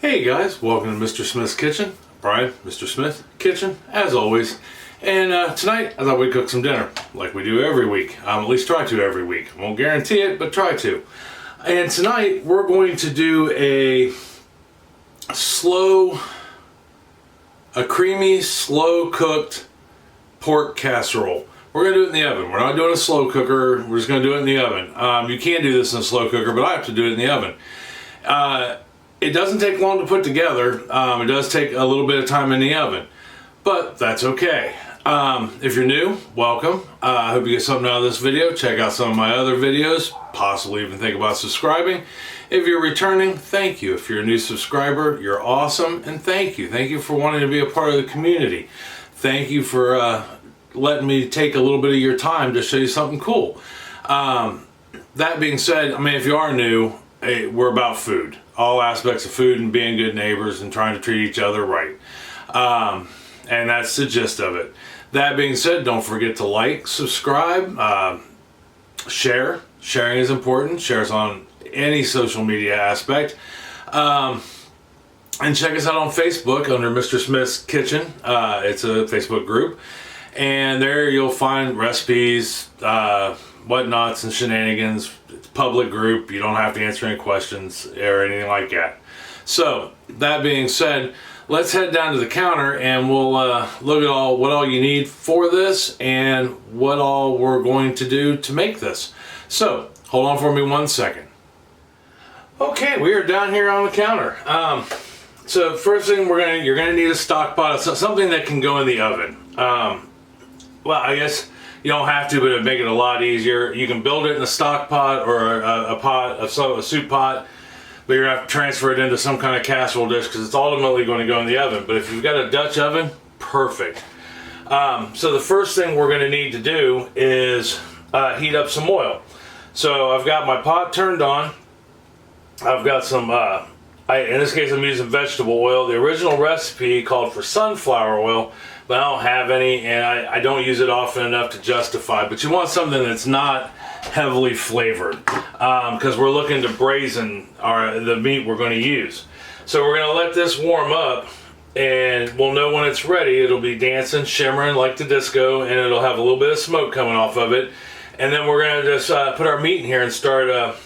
Hey guys, welcome to Mr. Smith's Kitchen. Brian, Mr. Smith Kitchen, as always. And tonight, I thought we'd cook some dinner, like we do every week. At least try to every week. I won't guarantee it, but try to. And tonight, we're going to do a creamy, slow-cooked pork casserole. We're going to do it in the oven. We're not doing a slow cooker. We're just going to do it in the oven. You can do this in a slow cooker, but I have to do it in the oven. It doesn't take long to put together. It does take a little bit of time in the oven, but that's okay. If you're new, welcome. I hope you get something out of this video. Check out some of my other videos, possibly even think about subscribing. If you're returning, thank you. If you're a new subscriber, you're awesome, and thank you. Thank you for wanting to be a part of the community. Thank you for letting me take a little bit of your time to show you something cool. That being said, I mean, if you are new, we're about food. All aspects of food and being good neighbors and trying to treat each other right. And that's the gist of it. That being said, don't forget to like, subscribe, share. Sharing is important. Share us on any social media aspect. And check us out on Facebook under Mr. Smith's Kitchen. It's a Facebook group. And there you'll find recipes, whatnots and shenanigans. It's a public group. You don't have to answer any questions or anything like that. So, that being said, let's head down to the counter and we'll look at what all you need for this and what all we're going to do to make this. So, hold on for me 1 second. Okay, we are down here on the counter. So first thing you're gonna need a stock pot, something that can go in the oven. Well, I guess you don't have to, but it'd make it a lot easier. You can build it in a stock pot or a soup pot, but you're gonna have to transfer it into some kind of casserole dish because it's ultimately going to go in the oven. But if you've got a Dutch oven, perfect. So the first thing we're gonna need to do is heat up some oil. So I've got my pot turned on. I've got some, in this case I'm using vegetable oil. The original recipe called for sunflower oil, but I don't have any and I don't use it often enough to justify. But you want something that's not heavily flavored because we're looking to braisen the meat we're going to use. So we're going to let this warm up and we'll know when it's ready. It'll be dancing, shimmering like the disco, and it'll have a little bit of smoke coming off of it. And then we're going to just put our meat in here and start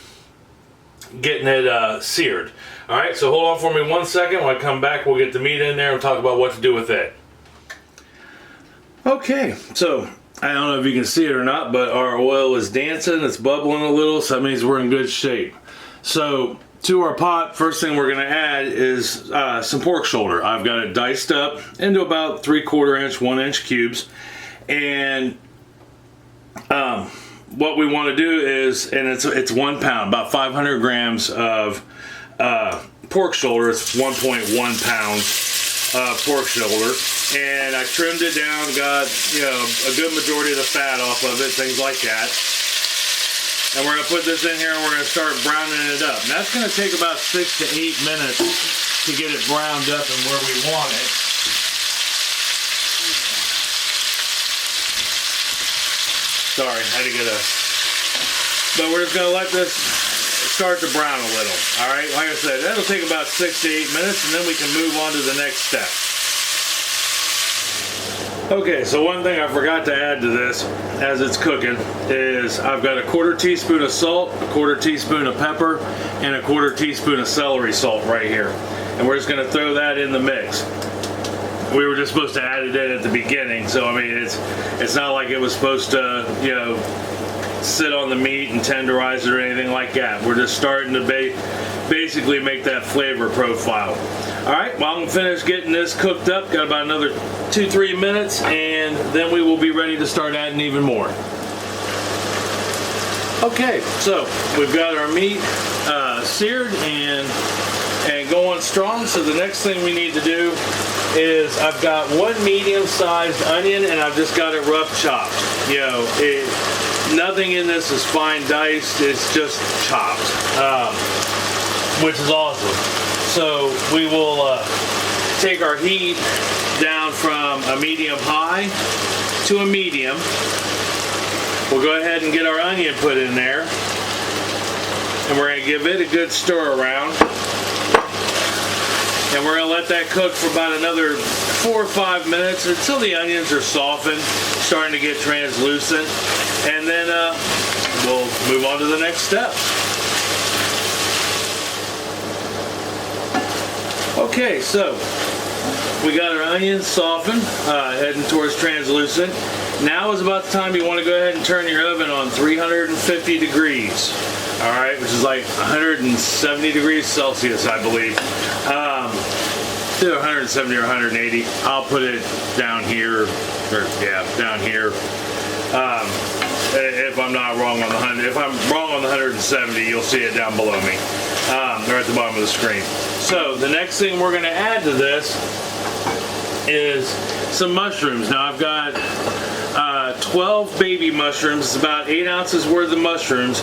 getting it seared. Alright, so hold on for me 1 second. When I come back, we'll get the meat in there and talk about what to do with it. Okay, so I don't know if you can see it or not, but our oil is dancing, it's bubbling a little, so that means we're in good shape. So to our pot, first thing we're going to add is some pork shoulder. I've got it diced up into about 3/4 inch, 1 inch cubes. And what we want to do is, and it's 1 pound, about 500 grams of pork shoulder. It's 1.1 pounds pork shoulder. And I trimmed it down, got a good majority of the fat off of it, things like that. And we're going to put this in here and we're going to start browning it up. And that's going to take about 6 to 8 minutes to get it browned up and where we want it. Sorry, I had to get but we're just going to let this start to brown a little. Alright, like I said, that'll take about 6 to 8 minutes and then we can move on to the next step. Okay, so one thing I forgot to add to this as it's cooking is I've got a 1/4 teaspoon of salt, a 1/4 teaspoon of pepper, and a 1/4 teaspoon of celery salt right here. And we're just going to throw that in the mix. We were just supposed to add it in at the beginning, so I mean it's not like it was supposed to, sit on the meat and tenderize it or anything like that. We're just starting to basically make that flavor profile. Alright, well I'm finished getting this cooked up. Got about another 2-3 minutes and then we will be ready to start adding even more. Okay, so we've got our meat seared and going strong. So the next thing we need to do is I've got 1 medium-sized onion and I've just got it rough chopped. Nothing in this is fine diced, it's just chopped, which is awesome. So we will take our heat down from a medium-high to a medium. We'll go ahead and get our onion put in there. And we're going to give it a good stir around. And we're gonna let that cook for about another 4 or 5 minutes until the onions are softened, starting to get translucent. And then we'll move on to the next step. Okay, so we got our onions softened, heading towards translucent. Now is about the time you want to go ahead and turn your oven on 350 degrees. All right, which is like 170 degrees Celsius, I believe. Either 170 or 180. I'll put it down here, or yeah, down here. If I'm not wrong on the 100, if I'm wrong on the 170, you'll see it down below me, or at the bottom of the screen. So the next thing we're going to add to this is some mushrooms. Now I've got 12 baby mushrooms. It's about 8 ounces worth of mushrooms,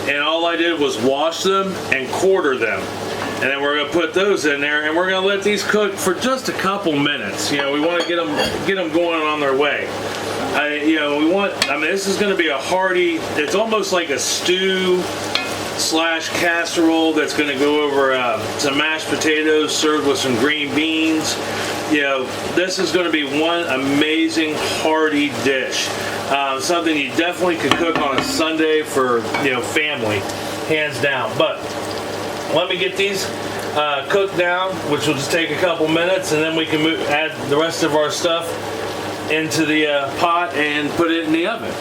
and all I did was wash them and quarter them. And then we're going to put those in there, and we're going to let these cook for just a couple minutes. You know, we want to get them going on their way. This is going to be a hearty, it's almost like a stew / casserole that's going to go over some mashed potatoes served with some green beans. You know, this is going to be one amazing hearty dish. Something you definitely could cook on a Sunday for, family, hands down. But let me get these cooked down, which will just take a couple minutes, and then we can add the rest of our stuff into the pot and put it in the oven.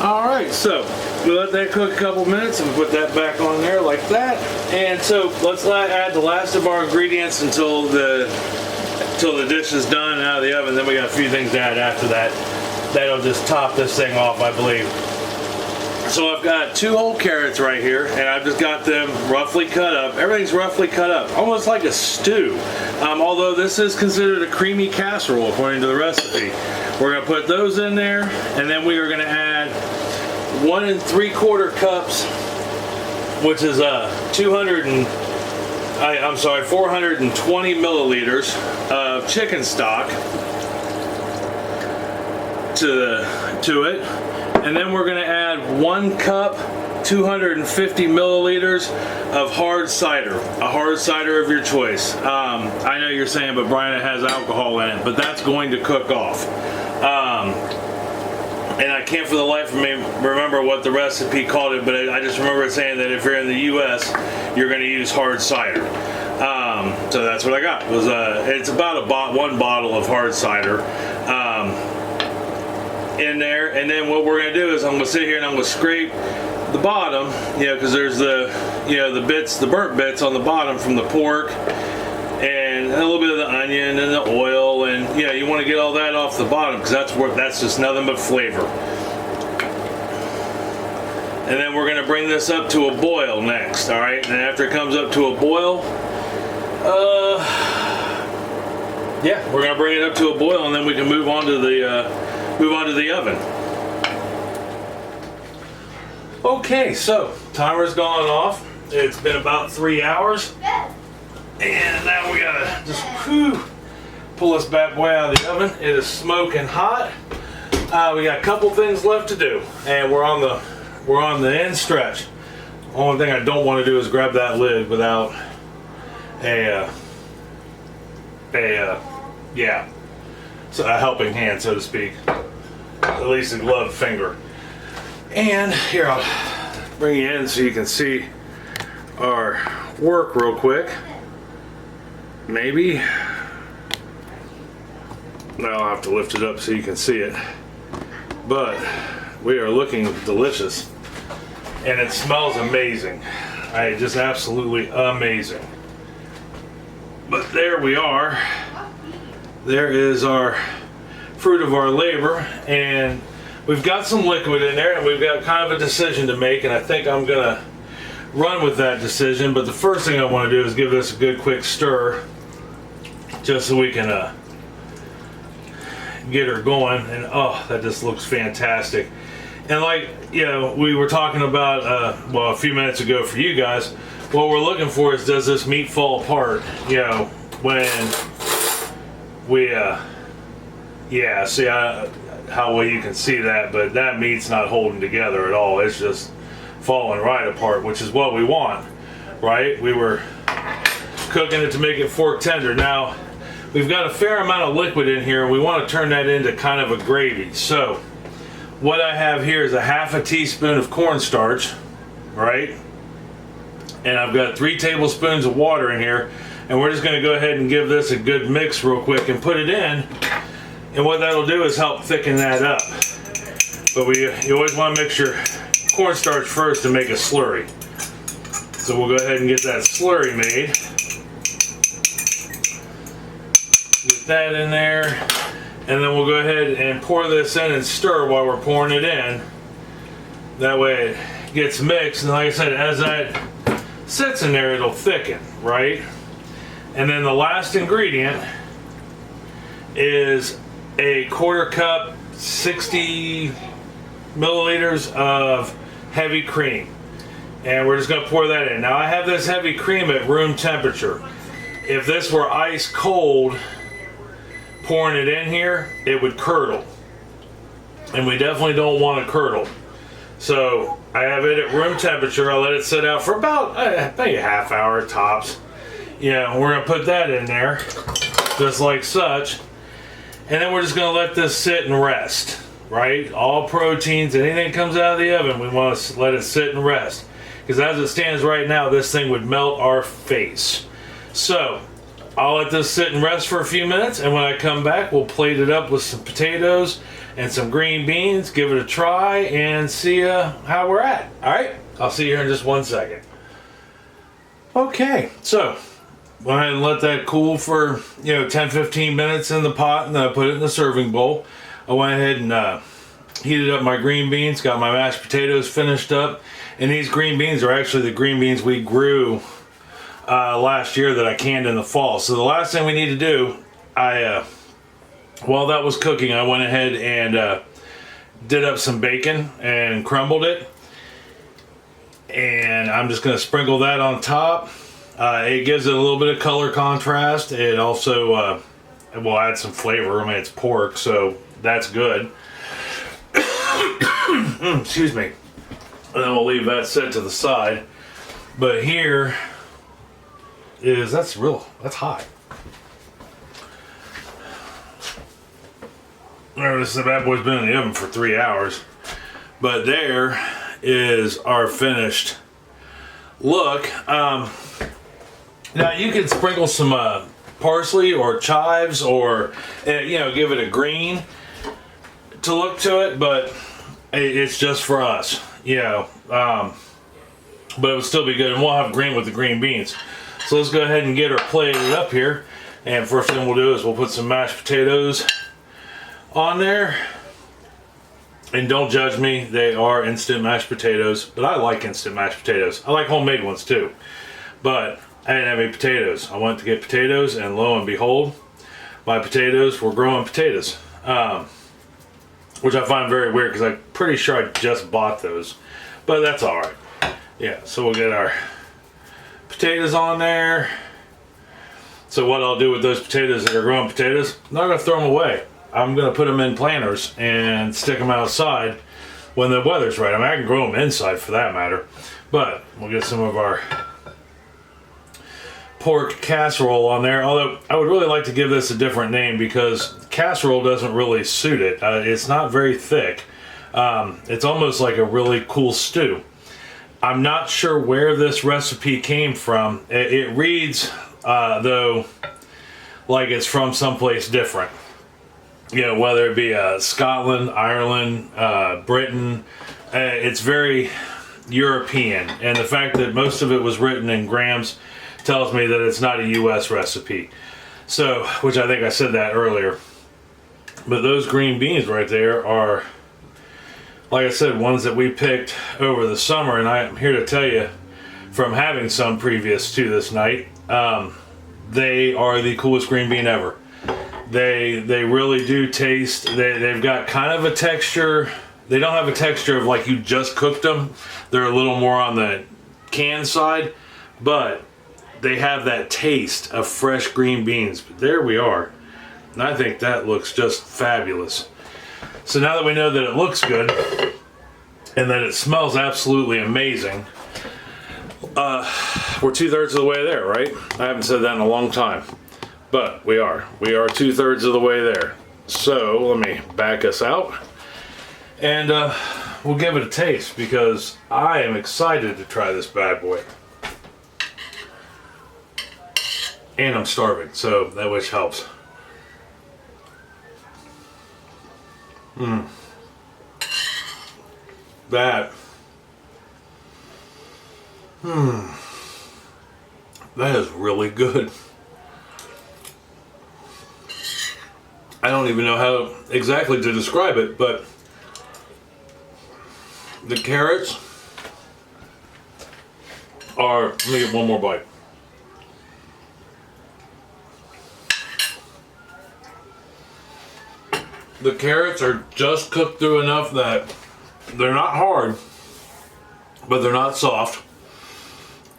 All right, so we let that cook a couple minutes and put that back on there like that. And so let's add the last of our ingredients until the dish is done and out of the oven. Then we got a few things to add after that. That'll just top this thing off, I believe. So I've got 2 whole carrots right here, and I've just got them roughly cut up. Everything's roughly cut up, almost like a stew. Although this is considered a creamy casserole according to the recipe. We're going to put those in there, and then we are going to add 1 3/4 cups, which is 420 milliliters of chicken stock to it. And then we're going to add 1 cup, 250 milliliters of hard cider, a hard cider of your choice. I know you're saying, but Brian, it has alcohol in it, but that's going to cook off. And I can't for the life of me remember what the recipe called it, but I just remember it saying that if you're in the U.S., you're going to use hard cider. So that's what I got. It's about 1 bottle of hard cider. In there, and then what we're going to do is I'm going to sit here and I'm going to scrape the bottom, because there's the burnt bits on the bottom from the pork, and a little bit of the onion and the oil, and you want to get all that off the bottom, because that's just nothing but flavor. And then we're going to bring this up to a boil next. All right, and after it comes up to a boil, we're going to bring it up to a boil, and then we can move on to the oven. Okay, so timer's gone off. It's been about 3 hours, and now we gotta just pull this bad boy out of the oven. It is smoking hot. We got a couple things left to do, and we're on the end stretch. Only thing I don't want to do is grab that lid without a helping hand, so to speak. At least a gloved finger. And here, I'll bring you in so you can see our work real quick. Maybe. Now I'll have to lift it up so you can see it. But we are looking delicious. And it smells amazing. Just absolutely amazing. But there we are. There is our fruit of our labor, and we've got some liquid in there, and we've got kind of a decision to make, and I think I'm gonna run with that decision. But the first thing I want to do is give this a good quick stir, just so we can get her going. And oh, that just looks fantastic. And like we were talking about a few minutes ago for you guys, what we're looking for is, does this meat fall apart when we see how well you can see that, but that meat's not holding together at all. It's just falling right apart, which is what we want, right? We were cooking it to make it fork tender. Now, we've got a fair amount of liquid in here, and we want to turn that into kind of a gravy. So, what I have here is a half a teaspoon of cornstarch, right? And I've got 3 tablespoons of water in here, and we're just going to go ahead and give this a good mix real quick and put it in. And what that'll do is help thicken that up. But you always want to mix your cornstarch first to make a slurry. So we'll go ahead and get that slurry made. Get that in there, and then we'll go ahead and pour this in and stir while we're pouring it in. That way it gets mixed, and like I said, as that sits in there, it'll thicken, right? And then the last ingredient is a 1/4 cup, 60 milliliters of heavy cream. And we're just going to pour that in. Now I have this heavy cream at room temperature. If this were ice cold, pouring it in here, it would curdle. And we definitely don't want to curdle. So I have it at room temperature. I let it sit out for about maybe a half hour tops. You know, we're going to put that in there, just like such. And then we're just going to let this sit and rest, right? All proteins, anything that comes out of the oven, we want to let it sit and rest. Because as it stands right now, this thing would melt our face. So, I'll let this sit and rest for a few minutes, and when I come back, we'll plate it up with some potatoes and some green beans, give it a try, and see how we're at. Alright, I'll see you here in just 1 second. Okay, so, go ahead and let that cool for 10-15 minutes in the pot, and then I put it in the serving bowl. I went ahead and heated up my green beans, got my mashed potatoes finished up. And these green beans are actually the green beans we grew last year that I canned in the fall. So the last thing we need to do, while that was cooking, I went ahead and did up some bacon and crumbled it. And I'm just going to sprinkle that on top. It gives it a little bit of color contrast. It also will add some flavor. I mean, it's pork, so that's good. Excuse me. And then we'll leave that set to the side. But here is, that's hot. This bad boy's been in the oven for 3 hours. But there is our finished look. Now you can sprinkle some parsley or chives, or give it a green to look to it, but it's just for us. But it would still be good, and we'll have green with the green beans. So let's go ahead and get her plated up here. And first thing we'll do is we'll put some mashed potatoes on there. And don't judge me, they are instant mashed potatoes, but I like instant mashed potatoes. I like homemade ones too, but I didn't have any potatoes. I went to get potatoes, and lo and behold, my potatoes were growing potatoes. Which I find very weird, because I'm pretty sure I just bought those. But that's alright. Yeah, so we'll get our potatoes on there. So what I'll do with those potatoes that are growing potatoes, I'm not going to throw them away. I'm going to put them in planters and stick them outside when the weather's right. I mean, I can grow them inside for that matter. But we'll get some of our pork casserole on there, although I would really like to give this a different name, because casserole doesn't really suit it. It's not very thick. It's almost like a really cool stew. I'm not sure where this recipe came from. It reads though like it's from someplace different, whether it be Scotland, Ireland, Britain. It's very European, and the fact that most of it was written in grams tells me that it's not a US recipe. So, which I think I said that earlier. But those green beans right there are, like I said, ones that we picked over the summer, and I'm here to tell you, from having some previous to this night, they are the coolest green bean ever. They really do taste, they've got kind of a texture. They don't have a texture of like you just cooked them. They're a little more on the canned side, but they have that taste of fresh green beans. But there we are. And I think that looks just fabulous. So now that we know that it looks good and that it smells absolutely amazing, We're 2/3 of the way there, right? I haven't said that in a long time, but we are. We are 2/3 of the way there. So let me back us out, and we'll give it a taste because I am excited to try this bad boy. And I'm starving, so that which helps. That. That is really good. I don't even know how exactly to describe it, but the carrots are, let me get one more bite. The carrots are just cooked through enough that they're not hard, but they're not soft.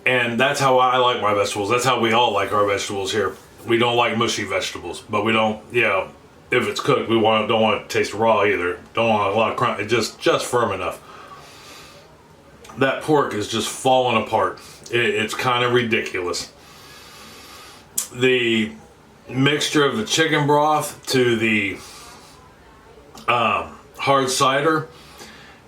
And that's how I like my vegetables. That's how we all like our vegetables here. We don't like mushy vegetables, but we don't, if it's cooked, don't want it to taste raw either. Don't want a lot of crunch. It's just firm enough. That pork is just falling apart. It's kind of ridiculous. The mixture of the chicken broth to the hard cider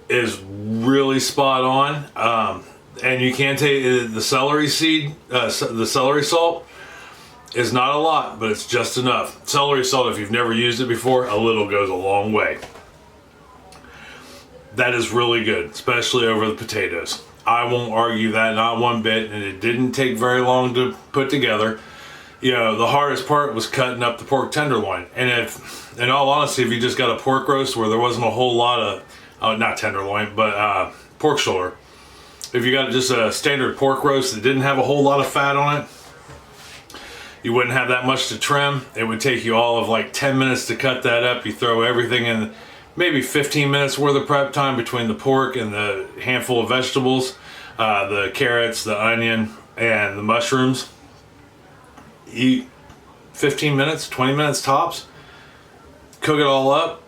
is really spot on. And you can take the celery seed, the celery salt is not a lot, but it's just enough. Celery salt, if you've never used it before, a little goes a long way. That is really good, especially over the potatoes. I won't argue that, not one bit, and it didn't take very long to put together. The hardest part was cutting up the pork tenderloin. And if, in all honesty, if you just got a pork roast where there wasn't a whole lot of, not tenderloin, but pork shoulder, if you got just a standard pork roast that didn't have a whole lot of fat on it, you wouldn't have that much to trim. It would take you all of like 10 minutes to cut that up. You throw everything in, maybe 15 minutes worth of prep time between the pork and the handful of vegetables, the carrots, the onion, and the mushrooms. Eat 15 minutes, 20 minutes tops. Cook it all up,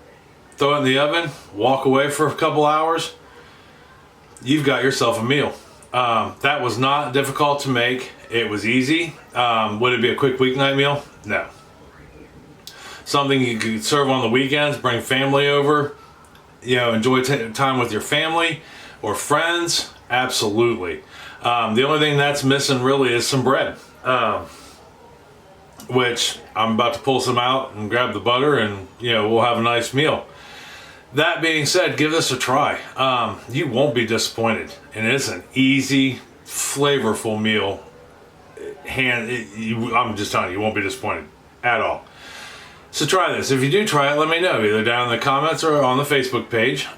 throw it in the oven, walk away for a couple hours. You've got yourself a meal. That was not difficult to make. It was easy. Would it be a quick weeknight meal? No. Something you could serve on the weekends, bring family over, enjoy time with your family or friends. Absolutely. The only thing that's missing really is some bread, which I'm about to pull some out and grab the butter, and we'll have a nice meal. That being said, give this a try. You won't be disappointed, and it's an easy, flavorful meal. I'm just telling you, you won't be disappointed at all. So try this. If you do try it, let me know, either down in the comments or on the Facebook page.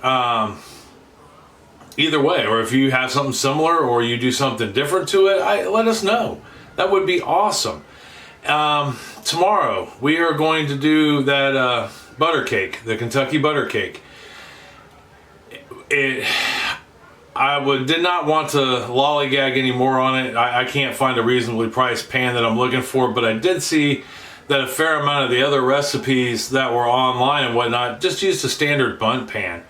Either way, or if you have something similar or you do something different to it, let us know. That would be awesome. Tomorrow, we are going to do that butter cake, the Kentucky butter cake. I did not want to lollygag anymore on it. I can't find a reasonably priced pan that I'm looking for, but I did see that a fair amount of the other recipes that were online and whatnot just used a standard bundt pan.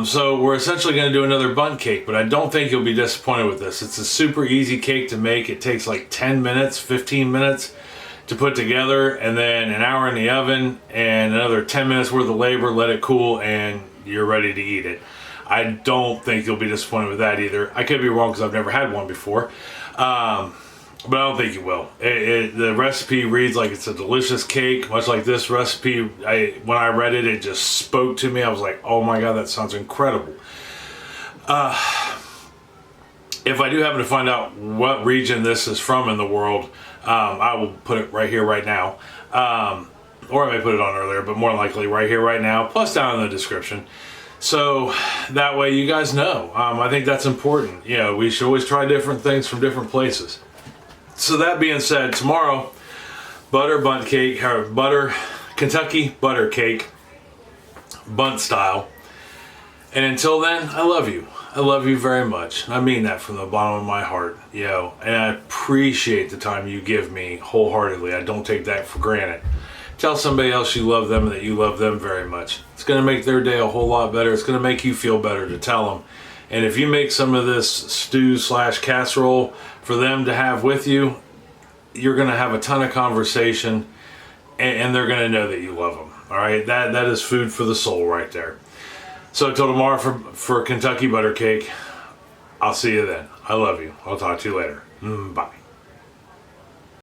So we're essentially going to do another bundt cake, but I don't think you'll be disappointed with this. It's a super easy cake to make. It takes like 10 minutes, 15 minutes to put together, and then an hour in the oven and another 10 minutes worth of labor, let it cool, and you're ready to eat it. I don't think you'll be disappointed with that either. I could be wrong because I've never had one before, but I don't think you will. The recipe reads like it's a delicious cake, much like this recipe. When I read it, it just spoke to me. I was like, oh my God, that sounds incredible. If I do happen to find out what region this is from in the world, I will put it right here, right now. Or I may put it on earlier, but more likely right here, right now, plus down in the description. So that way you guys know. I think that's important. We should always try different things from different places. So that being said, tomorrow, butter bundt cake, or Kentucky butter cake, bundt style. And until then, I love you. I love you very much. I mean that from the bottom of my heart, and I appreciate the time you give me wholeheartedly. I don't take that for granted. Tell somebody else you love them and that you love them very much. It's going to make their day a whole lot better. It's going to make you feel better to tell them. And if you make some of this stew / casserole for them to have with you. You're going to have a ton of conversation, and they're going to know that you love them. All right, that is food for the soul right there. So till tomorrow for Kentucky butter cake. I'll see you then. I love you. I'll talk to you later. Bye.